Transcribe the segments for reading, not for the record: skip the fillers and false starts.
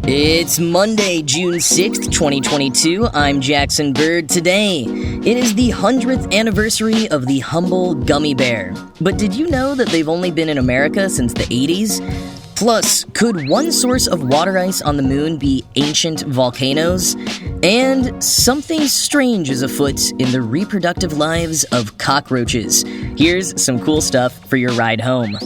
It's Monday, June 6th, 2022. I'm Jackson Bird. Today, it is the 100th anniversary of the humble gummy bear. But did you know that they've only been in America since the 80s? Plus, could one source of water ice on the moon be ancient volcanoes? And something strange is afoot in the reproductive lives of cockroaches. Here's some cool stuff for your ride home.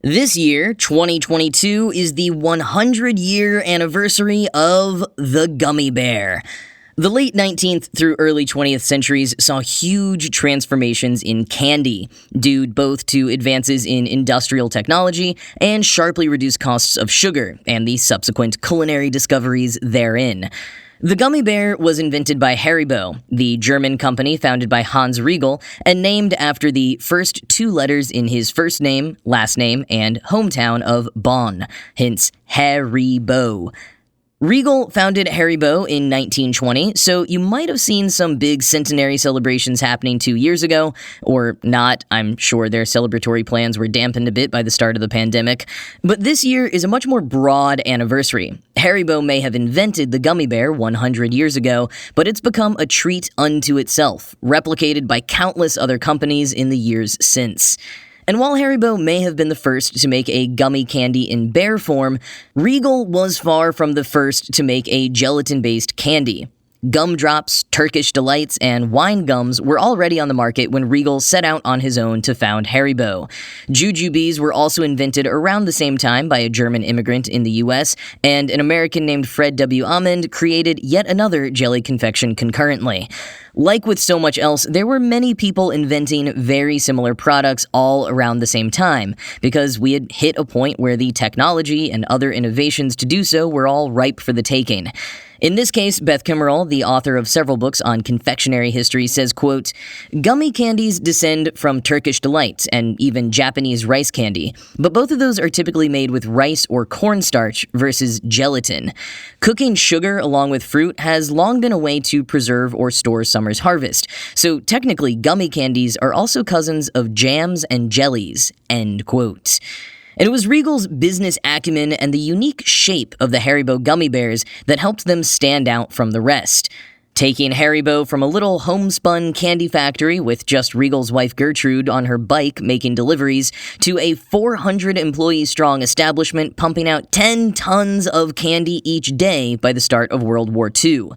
This year, 2022, is the 100-year anniversary of the gummy bear. The late 19th through early 20th centuries saw huge transformations in candy, due both to advances in industrial technology and sharply reduced costs of sugar and the subsequent culinary discoveries therein. The gummy bear was invented by Haribo, the German company founded by Hans Riegel, and named after the first two letters in his first name, last name, and hometown of Bonn, hence Haribo. Riegel founded Haribo in 1920, so you might have seen some big centenary celebrations happening 2 years ago, or not. I'm sure their celebratory plans were dampened a bit by the start of the pandemic. But this year is a much more broad anniversary. Haribo may have invented the gummy bear 100 years ago, but it's become a treat unto itself, replicated by countless other companies in the years since. And while Haribo may have been the first to make a gummy candy in bear form, Riegel was far from the first to make a gelatin-based candy. Gumdrops, Turkish Delights, and wine gums were already on the market when Riegel set out on his own to found Haribo. Jujubes were also invented around the same time by a German immigrant in the US, and an American named Fred W. Almond created yet another jelly confection concurrently. Like with so much else, there were many people inventing very similar products all around the same time, because we had hit a point where the technology and other innovations to do so were all ripe for the taking. In this case, Beth Kimmerell, the author of several books on confectionery history, says, quote, "Gummy candies descend from Turkish Delight and even Japanese rice candy, but both of those are typically made with rice or cornstarch versus gelatin. Cooking sugar along with fruit has long been a way to preserve or store summer's harvest, so technically gummy candies are also cousins of jams and jellies," end quote. And it was Riegel's business acumen and the unique shape of the Haribo gummy bears that helped them stand out from the rest. Taking Haribo from a little homespun candy factory with just Riegel's wife Gertrude on her bike making deliveries to a 400-employee-strong establishment pumping out 10 tons of candy each day by the start of World War II.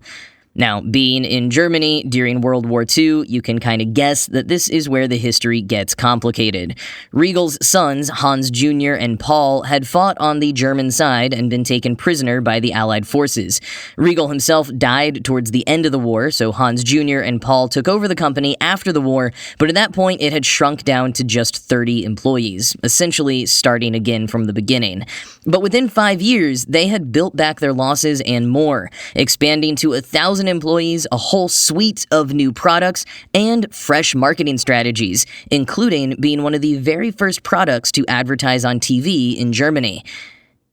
Now, being in Germany during World War II, you can kind of guess that this is where the history gets complicated. Riegel's sons, Hans Jr. and Paul, had fought on the German side and been taken prisoner by the Allied forces. Riegel himself died towards the end of the war, so Hans Jr. and Paul took over the company after the war, but at that point it had shrunk down to just 30 employees, essentially starting again from the beginning. But within 5 years, they had built back their losses and more, expanding to 1,000 employees, a whole suite of new products, and fresh marketing strategies, including being one of the very first products to advertise on TV in Germany.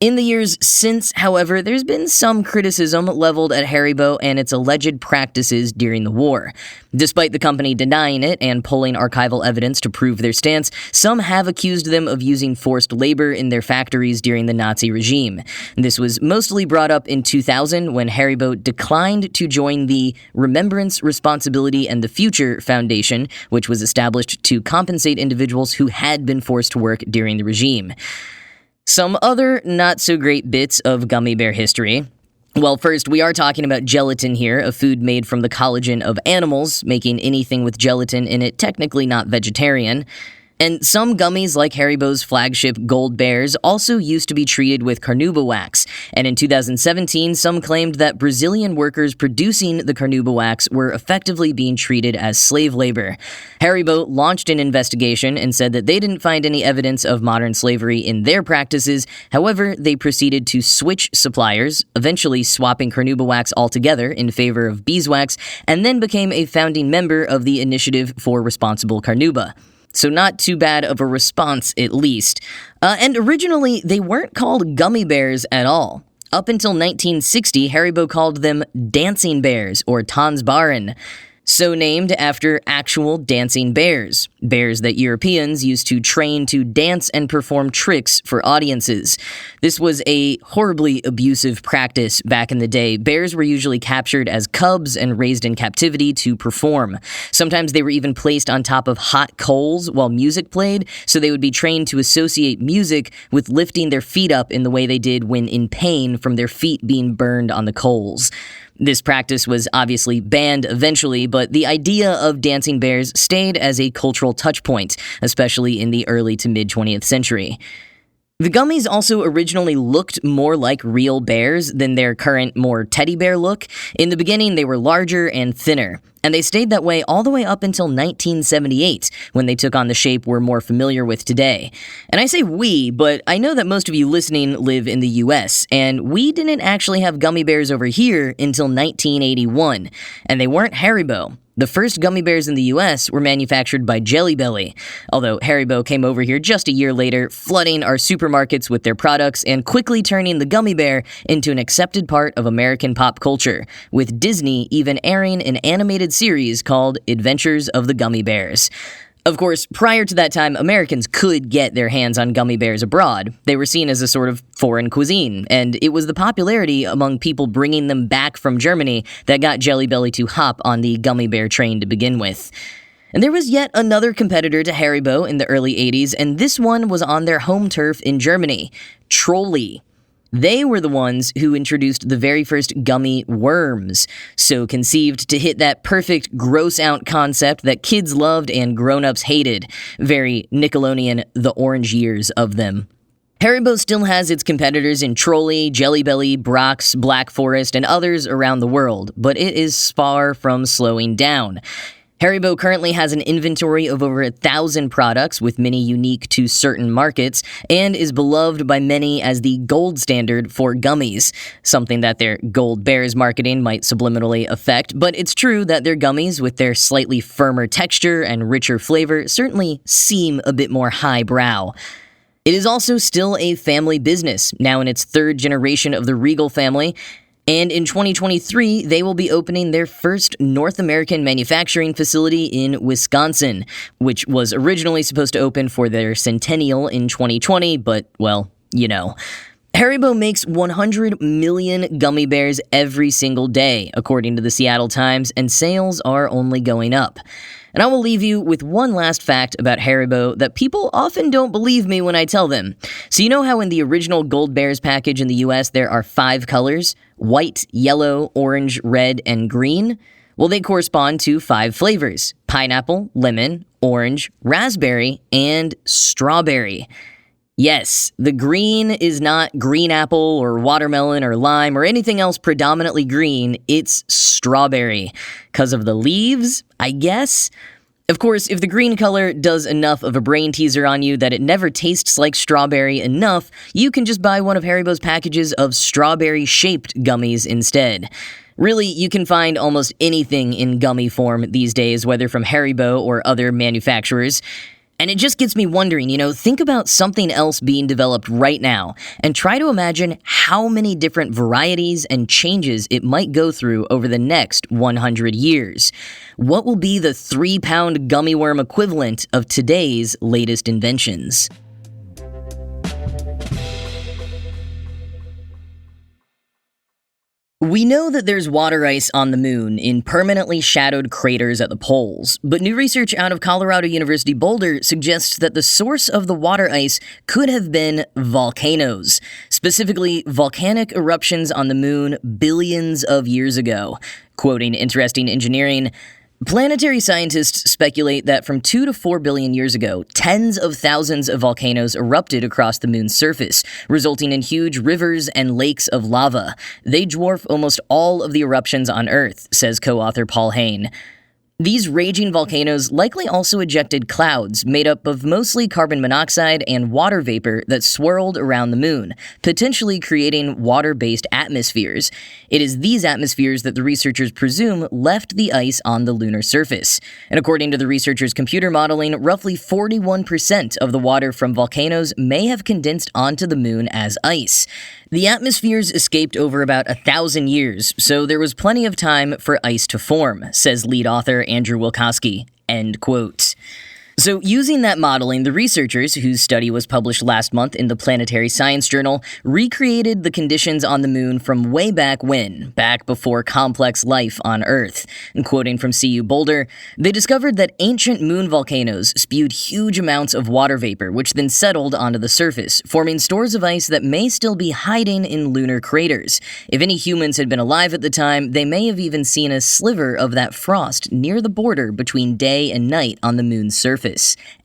In the years since, however, there's been some criticism leveled at Haribo and its alleged practices during the war. Despite the company denying it and pulling archival evidence to prove their stance, some have accused them of using forced labor in their factories during the Nazi regime. This was mostly brought up in 2000 when Haribo declined to join the Remembrance, Responsibility, and the Future Foundation, which was established to compensate individuals who had been forced to work during the regime. Some other not-so-great bits of gummy bear history. Well, first, we are talking about gelatin here, a food made from the collagen of animals, making anything with gelatin in it technically not vegetarian. And some gummies, like Haribo's flagship Gold Bears, also used to be treated with carnauba wax. And in 2017, some claimed that Brazilian workers producing the carnauba wax were effectively being treated as slave labor. Haribo launched an investigation and said that they didn't find any evidence of modern slavery in their practices. However, they proceeded to switch suppliers, eventually swapping carnauba wax altogether in favor of beeswax, and then became a founding member of the Initiative for Responsible Carnauba. So not too bad of a response, at least. And originally, they weren't called gummy bears at all. Up until 1960, Haribo called them dancing bears, or Tanzbaren. So named after actual dancing bears that Europeans used to train to dance and perform tricks for audiences. This was a horribly abusive practice back in the day. Bears were usually captured as cubs and raised in captivity to perform. Sometimes they were even placed on top of hot coals while music played, so they would be trained to associate music with lifting their feet up in the way they did when in pain from their feet being burned on the coals. This practice was obviously banned eventually, but the idea of dancing bears stayed as a cultural touchpoint, especially in the early to mid-20th century. The gummies also originally looked more like real bears than their current, more teddy bear look. In the beginning, they were larger and thinner, and they stayed that way all the way up until 1978, when they took on the shape we're more familiar with today. And I say we, but I know that most of you listening live in the US, and we didn't actually have gummy bears over here until 1981, and they weren't Haribo. The first gummy bears in the US were manufactured by Jelly Belly, although Haribo came over here just a year later, flooding our supermarkets with their products and quickly turning the gummy bear into an accepted part of American pop culture, with Disney even airing an animated series called Adventures of the Gummy Bears. Of course, prior to that time, Americans could get their hands on gummy bears abroad. They were seen as a sort of foreign cuisine, and it was the popularity among people bringing them back from Germany that got Jelly Belly to hop on the gummy bear train to begin with. And there was yet another competitor to Haribo in the early 80s, and this one was on their home turf in Germany, Trolli. They were the ones who introduced the very first gummy worms, so conceived to hit that perfect gross-out concept that kids loved and grown-ups hated. Very Nickelodeon, the orange years of them. Haribo still has its competitors in Trolli, Jelly Belly, Brock's, Black Forest, and others around the world, but it is far from slowing down. Haribo currently has an inventory of over 1,000 products, with many unique to certain markets, and is beloved by many as the gold standard for gummies, something that their Gold Bears marketing might subliminally affect, but it's true that their gummies, with their slightly firmer texture and richer flavor, certainly seem a bit more highbrow. It is also still a family business, now in its third generation of the Regal family, and in 2023, they will be opening their first North American manufacturing facility in Wisconsin, which was originally supposed to open for their centennial in 2020, but, well, you know. Haribo makes 100 million gummy bears every single day, according to the Seattle Times, and sales are only going up. And I will leave you with one last fact about Haribo that people often don't believe me when I tell them. So you know how in the original Gold Bears package in the US there are 5 colors? White, yellow, orange, red, and green? Well, they correspond to 5 flavors: pineapple, lemon, orange, raspberry, and strawberry. Yes, the green is not green apple or watermelon or lime or anything else predominantly green, it's strawberry. 'Cause of the leaves, I guess? Of course, if the green color does enough of a brain teaser on you that it never tastes like strawberry enough, you can just buy one of Haribo's packages of strawberry-shaped gummies instead. Really, you can find almost anything in gummy form these days, whether from Haribo or other manufacturers. And it just gets me wondering, think about something else being developed right now, and try to imagine how many different varieties and changes it might go through over the next 100 years. What will be the 3-pound gummy worm equivalent of today's latest inventions? We know that there's water ice on the moon in permanently shadowed craters at the poles, but new research out of Colorado University Boulder suggests that the source of the water ice could have been volcanoes, specifically volcanic eruptions on the moon billions of years ago. Quoting Interesting Engineering, planetary scientists speculate that from 2 to 4 billion years ago, tens of thousands of volcanoes erupted across the moon's surface, resulting in huge rivers and lakes of lava. They dwarf almost all of the eruptions on Earth, says co-author Paul Hain. These raging volcanoes likely also ejected clouds made up of mostly carbon monoxide and water vapor that swirled around the moon, potentially creating water-based atmospheres. It is these atmospheres that the researchers presume left the ice on the lunar surface. And according to the researchers' computer modeling, roughly 41% of the water from volcanoes may have condensed onto the moon as ice. The atmospheres escaped over about 1,000 years, so there was plenty of time for ice to form, says lead author Andrew Wilkowski. End quote. So using that modeling, the researchers, whose study was published last month in the Planetary Science Journal, recreated the conditions on the moon from way back when, back before complex life on Earth. And quoting from CU Boulder, they discovered that ancient moon volcanoes spewed huge amounts of water vapor, which then settled onto the surface, forming stores of ice that may still be hiding in lunar craters. If any humans had been alive at the time, they may have even seen a sliver of that frost near the border between day and night on the moon's surface.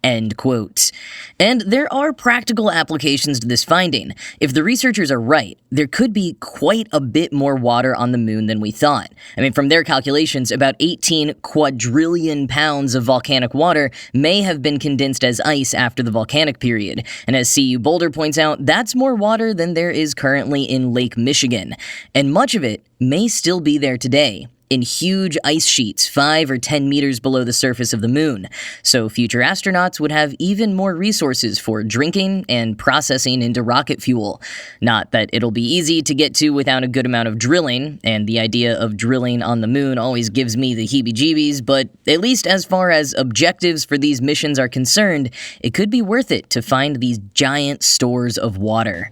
End quote. And there are practical applications to this finding. If the researchers are right, there could be quite a bit more water on the moon than we thought. From their calculations, about 18 quadrillion pounds of volcanic water may have been condensed as ice after the volcanic period. And as CU Boulder points out, that's more water than there is currently in Lake Michigan. And much of it may still be there today, in huge ice sheets 5 or 10 meters below the surface of the moon. So future astronauts would have even more resources for drinking and processing into rocket fuel. Not that it'll be easy to get to without a good amount of drilling, and the idea of drilling on the moon always gives me the heebie-jeebies, but at least as far as objectives for these missions are concerned, it could be worth it to find these giant stores of water.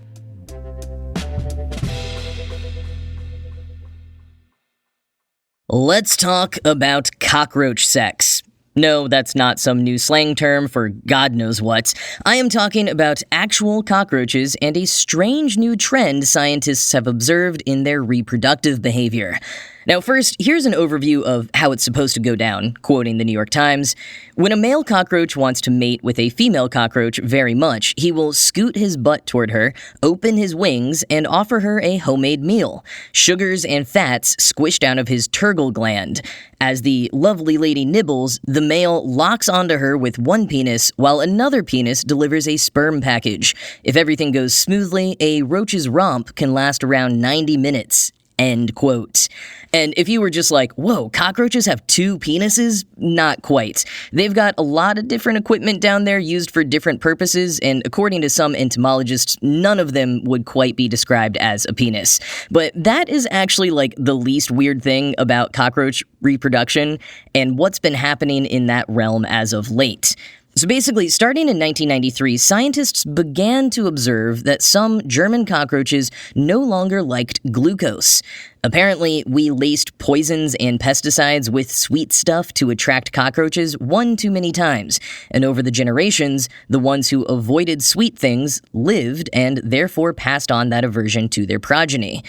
Let's talk about cockroach sex. No, that's not some new slang term for God knows what. I am talking about actual cockroaches and a strange new trend scientists have observed in their reproductive behavior. Now first, here's an overview of how it's supposed to go down, quoting the New York Times. When a male cockroach wants to mate with a female cockroach very much, he will scoot his butt toward her, open his wings, and offer her a homemade meal. Sugars and fats squished out of his tergal gland. As the lovely lady nibbles, the male locks onto her with one penis, while another penis delivers a sperm package. If everything goes smoothly, a roach's romp can last around 90 minutes. End quote. And if you were just like, whoa, cockroaches have 2 penises? Not quite. They've got a lot of different equipment down there used for different purposes, and according to some entomologists, none of them would quite be described as a penis. But that is actually like the least weird thing about cockroach reproduction and what's been happening in that realm as of late. So basically, starting in 1993, scientists began to observe that some German cockroaches no longer liked glucose. Apparently, we laced poisons and pesticides with sweet stuff to attract cockroaches one too many times, and over the generations, the ones who avoided sweet things lived and therefore passed on that aversion to their progeny.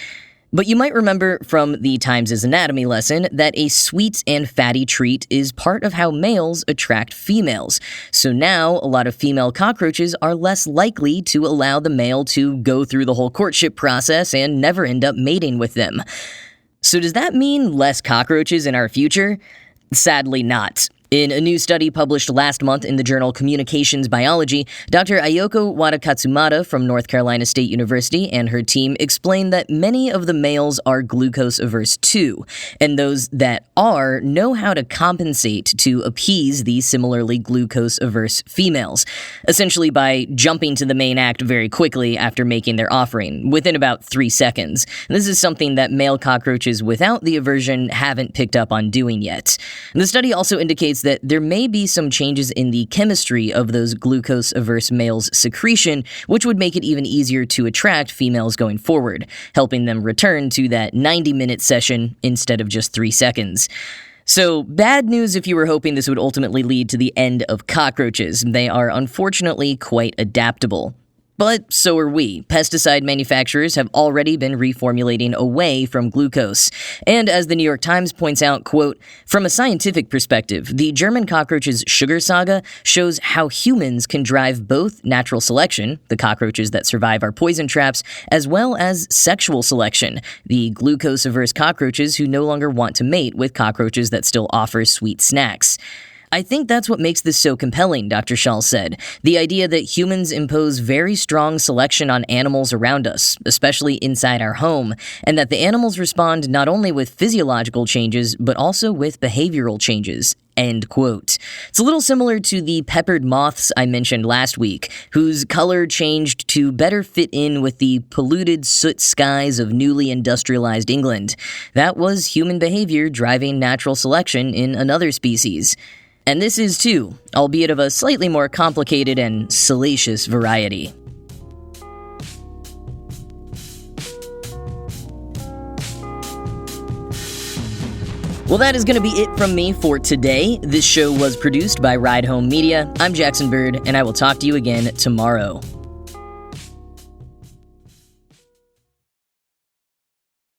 But you might remember from the Times' anatomy lesson that a sweet and fatty treat is part of how males attract females. So now, a lot of female cockroaches are less likely to allow the male to go through the whole courtship process and never end up mating with them. So does that mean less cockroaches in our future? Sadly not. In a new study published last month in the journal Communications Biology, Dr. Ayoko Wadakatsumata from North Carolina State University and her team explained that many of the males are glucose-averse too, and those that are know how to compensate to appease the similarly glucose-averse females, essentially by jumping to the main act very quickly after making their offering, within about 3 seconds. And this is something that male cockroaches without the aversion haven't picked up on doing yet. And the study also indicates that there may be some changes in the chemistry of those glucose-averse males' secretion, which would make it even easier to attract females going forward, helping them return to that 90-minute session instead of just 3 seconds. So, bad news if you were hoping this would ultimately lead to the end of cockroaches. They are unfortunately quite adaptable. But so are we. Pesticide manufacturers have already been reformulating away from glucose. And as the New York Times points out, quote, from a scientific perspective, the German cockroach's sugar saga shows how humans can drive both natural selection, the cockroaches that survive our poison traps, as well as sexual selection, the glucose-averse cockroaches who no longer want to mate with cockroaches that still offer sweet snacks. I think that's what makes this so compelling, Dr. Schall said. The idea that humans impose very strong selection on animals around us, especially inside our home, and that the animals respond not only with physiological changes, but also with behavioral changes. end quote. It's a little similar to the peppered moths I mentioned last week, whose color changed to better fit in with the polluted soot skies of newly industrialized England. That was human behavior driving natural selection in another species. And this is too, albeit of a slightly more complicated and salacious variety. Well, that is going to be it from me for today. This show was produced by Ride Home Media. I'm Jackson Bird, and I will talk to you again tomorrow.